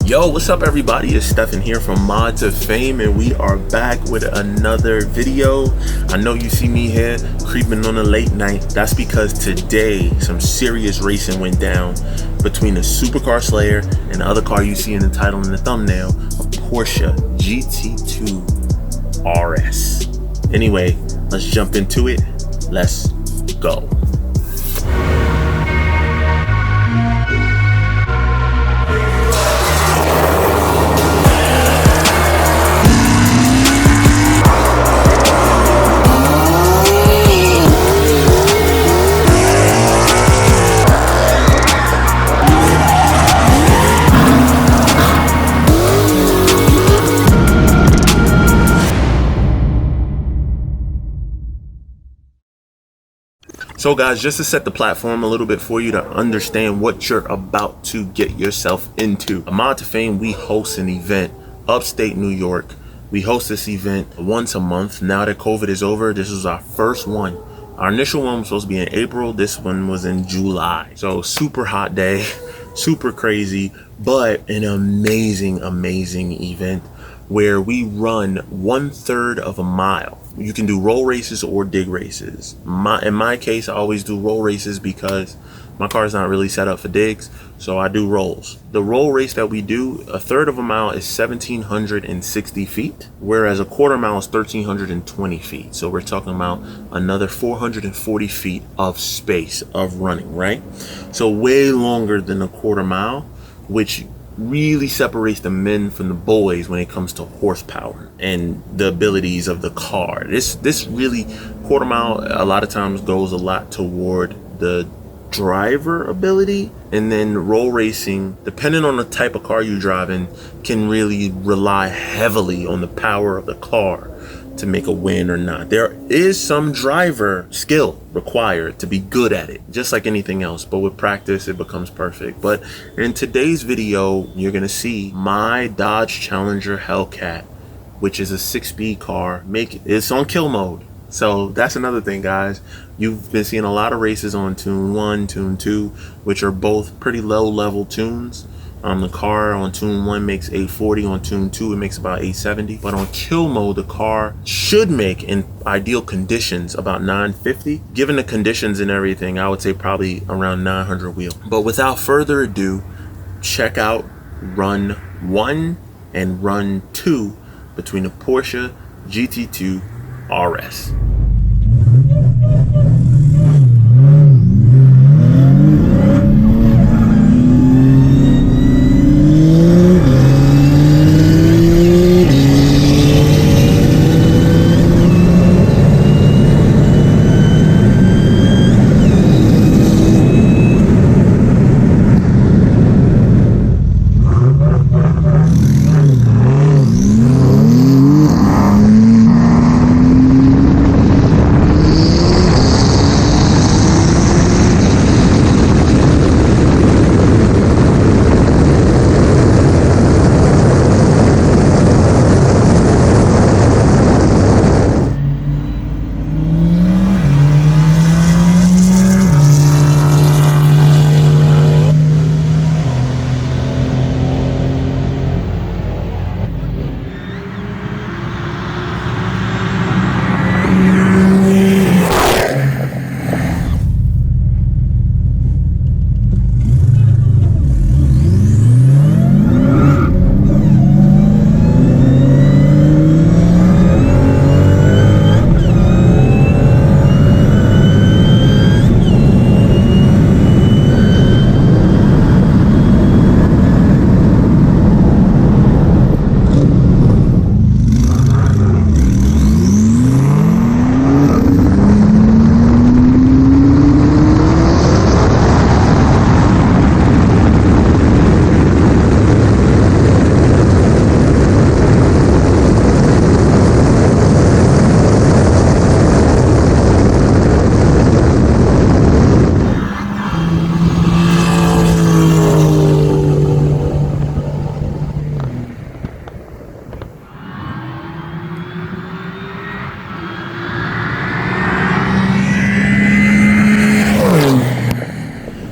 Yo, what's up everybody? It's Stefan here from Mod2Fame, and we are back with another video. I know you see me here creeping on a late night. That's because today some serious racing went down between the supercar slayer and the other car you see in the title and the thumbnail, a Porsche GT2 RS. Anyway, let's jump into it. Let's go. So guys, just to set the platform a little bit for you to understand what you're about to get yourself into. At Mod2Fame, we host an event upstate New York. We host this event once a month. Now that COVID is over, this is our first one. Our initial one was supposed to be in April. This one was in July. So super hot day, super crazy, but an amazing event where we run 1/3 of a mile. You can do roll races or dig races. In my case, I always do roll races because my car is not really set up for digs, so I do rolls. The roll race that we do, 1/3 of a mile is 1,760 feet, whereas a 1/4 mile is 1,320 feet. So we're talking about another 440 feet of space of running, right? So way longer than a 1/4 mile, which really separates the men from the boys when it comes to horsepower and the abilities of the car. This really 1/4 mile a lot of times goes a lot toward the driver ability, and then roll racing, depending on the type of car you're driving, can really rely heavily on the power of the car to make a win or not. There is some driver skill required to be good at it, just like anything else, but with practice it becomes perfect. But in today's video, you're gonna see my Dodge Challenger Hellcat, which is a 6-speed car. It's on kill mode. So that's another thing, guys. You've been seeing a lot of races on Tune 1, Tune 2, which are both pretty low level tunes. The car on Tune 1 makes 840, on Tune 2 it makes about 870, but on kill mode the car should make, in ideal conditions, about 950. Given the conditions and everything, I would say probably around 900 wheel. But without further ado, check out run 1 and run 2 between the Porsche GT2 RS.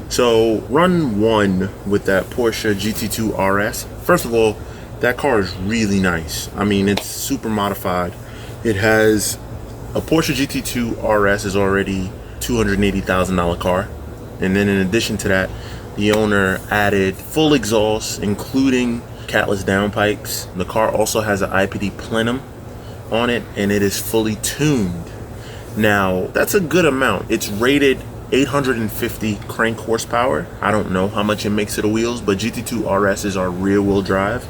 So run 1 with that Porsche GT2 RS First of all, that car is really nice. I mean, it's super modified. It has a Porsche GT2 RS is already $280,000 car. And then in addition to that, the owner added full exhaust, including catless downpipes. The car also has an IPD plenum on it, and it is fully tuned. Now, that's a good amount. It's rated 850 crank horsepower. I don't know how much it makes to the wheels, but GT2 RSs are rear wheel drive.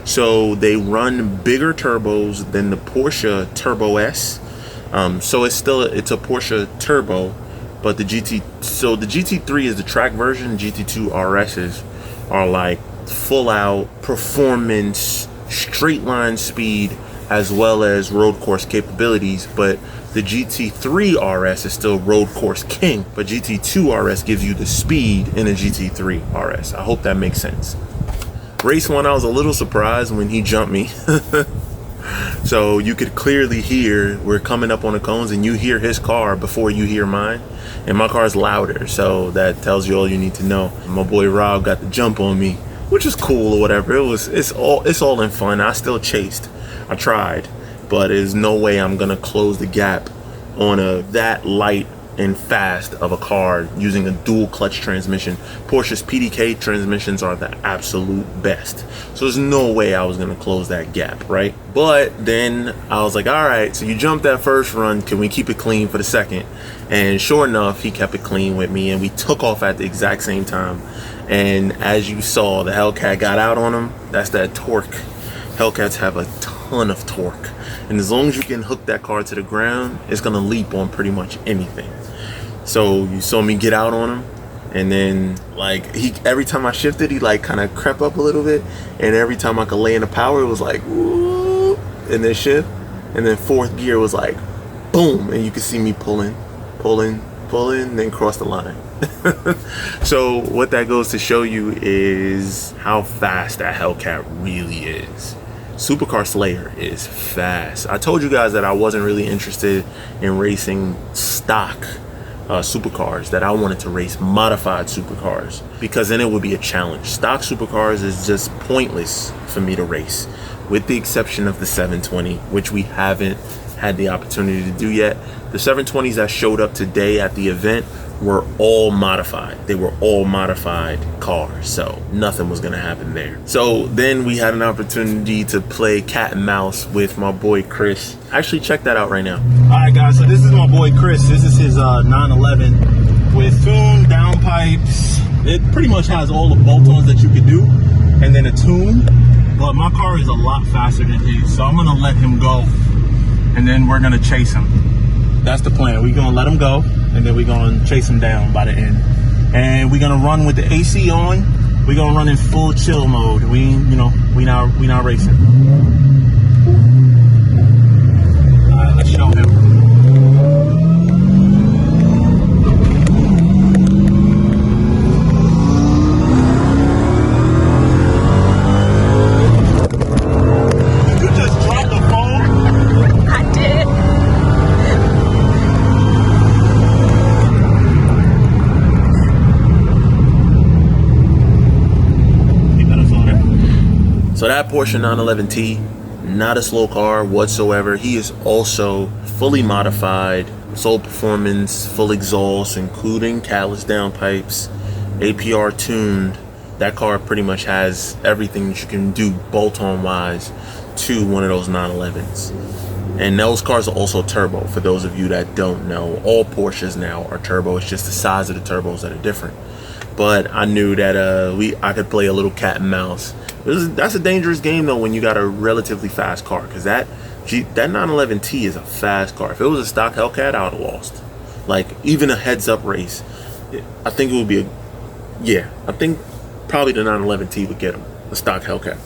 So they run bigger turbos than the Porsche Turbo S. So it's a Porsche turbo, but the GT3 is the track version. GT2 RSs are like full out performance, straight line speed, as well as road course capabilities. But the GT3 RS is still road course king, but GT2 RS gives you the speed in a GT3 RS. I hope that makes sense. Race 1, I was a little surprised when he jumped me. So you could clearly hear, we're coming up on the cones and you hear his car before you hear mine, and my car's louder, so that tells you all you need to know. My boy Rob got the jump on me, which is cool or whatever. It's all in fun. I still chased. I tried, but there's no way I'm gonna close the gap on that light and fast of a car using a dual clutch transmission. Porsche's PDK transmissions are the absolute best, so there's no way I was gonna close that gap, right? But then I was like, all right, so you jumped that first run, can we keep it clean for the second? And sure enough, he kept it clean with me, and we took off at the exact same time. And as you saw, the Hellcat got out on him. That's that torque. Hellcats have a ton of torque, and as long as you can hook that car to the ground, it's gonna leap on pretty much anything. So you saw me get out on him, and then like every time I shifted, he like kind of crept up a little bit, and every time I could lay in the power, it was like woo, and then shift, and then fourth gear was like boom, and you could see me pulling, then cross the line. So what that goes to show you is how fast that Hellcat really is. Supercar Slayer is fast. I told you guys that I wasn't really interested in racing stock supercars, that I wanted to race modified supercars, because then it would be a challenge. Stock supercars is just pointless for me to race, with the exception of the 720, which we haven't had the opportunity to do yet. The 720s that showed up today at the event were all modified. They were all modified cars, so nothing was gonna happen there. So then we had an opportunity to play cat and mouse with my boy Chris. Actually, check that out right now. All right, guys, so this is my boy Chris. This is his 911 with tuned downpipes. It pretty much has all the bolt-ons that you could do, and then a tune. But my car is a lot faster than his, so I'm gonna let him go, and then we're gonna chase him. That's the plan. We're gonna let him go, and then we're gonna chase him down by the end. And we're gonna run with the AC on. We're gonna run in full chill mode. We not racing. All right, let's show him. So that Porsche 911T, not a slow car whatsoever. He is also fully modified, soul performance, full exhaust, including catless downpipes, APR tuned. That car pretty much has everything that you can do bolt-on wise to one of those 911s. And those cars are also turbo. For those of you that don't know, all Porsches now are turbo. It's just the size of the turbos that are different. But I knew that I could play a little cat and mouse. That's a dangerous game though when you got a relatively fast car, because that 911T is a fast car. If it was a stock Hellcat, I would have lost. Like even a heads-up race, I think it would be I think probably the 911T would get him, a stock Hellcat.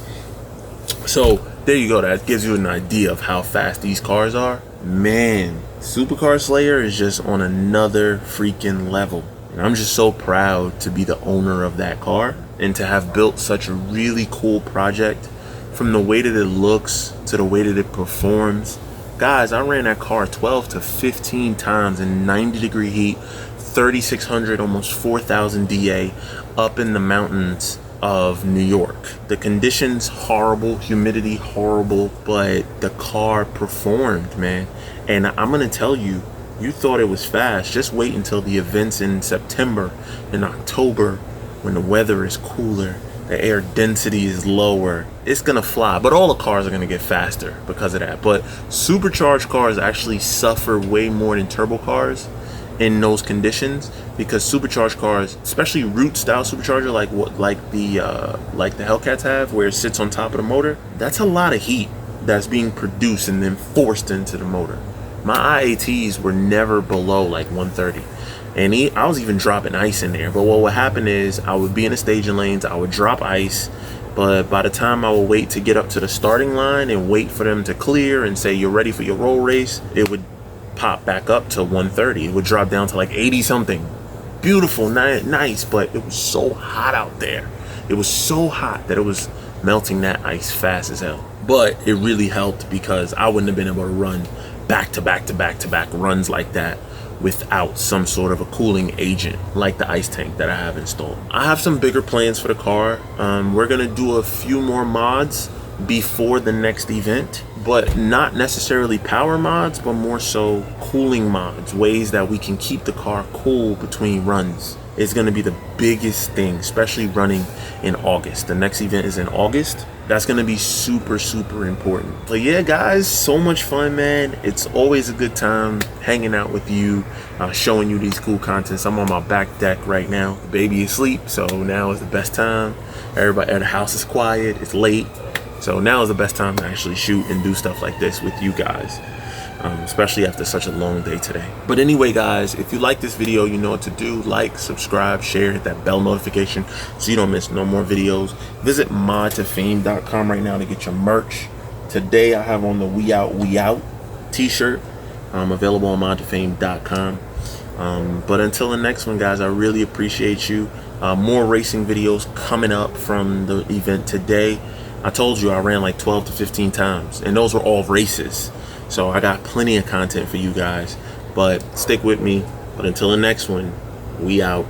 So there you go. That gives you an idea of how fast these cars are. Man, Supercar Slayer is just on another freaking level. And I'm just so proud to be the owner of that car and to have built such a really cool project, from the way that it looks to the way that it performs. Guys, I ran that car 12 to 15 times in 90-degree heat, 3,600, almost 4,000 DA, up in the mountains of New York. The conditions horrible, humidity horrible, but the car performed, man. And I'm gonna tell you, you thought it was fast. Just wait until the events in September and October when the weather is cooler, the air density is lower. It's gonna fly, but all the cars are gonna get faster because of that. But supercharged cars actually suffer way more than turbo cars in those conditions, because supercharged cars, especially root style supercharger, like the Hellcats have, where it sits on top of the motor, that's a lot of heat that's being produced and then forced into the motor. My IATs were never below like 130, and I was even dropping ice in there. But what would happen is I would be in the staging lanes, I would drop ice, but by the time I would wait to get up to the starting line and wait for them to clear and say you're ready for your roll race, it would pop back up to 130. It would drop down to like 80 something. Beautiful, nice, but it was so hot out there. It was so hot that it was melting that ice fast as hell. But it really helped, because I wouldn't have been able to run back to back to back to back runs like that without some sort of a cooling agent like the ice tank that I have installed. I have some bigger plans for the car. We're gonna do a few more mods before the next event, but not necessarily power mods, but more so cooling mods, ways that we can keep the car cool between runs. It's going to be the biggest thing, especially running in August. The next event is in August. That's going to be super, super important. But yeah, guys, so much fun, man. It's always a good time hanging out with you, showing you these cool contents. I'm on my back deck right now. The baby is asleep, so now is the best time. Everybody at the house is quiet. It's late. So now is the best time to actually shoot and do stuff like this with you guys, especially after such a long day today. But anyway, guys, if you like this video, you know what to do. Like, subscribe, share, hit that bell notification so you don't miss no more videos. Visit Mod2Fame.com right now to get your merch. Today I have on the We Out t-shirt, available on Mod2Fame.com. But until the next one, guys, I really appreciate you. More racing videos coming up from the event today. I told you I ran like 12 to 15 times, and those were all races. So I got plenty of content for you guys, but stick with me. But until the next one, we out.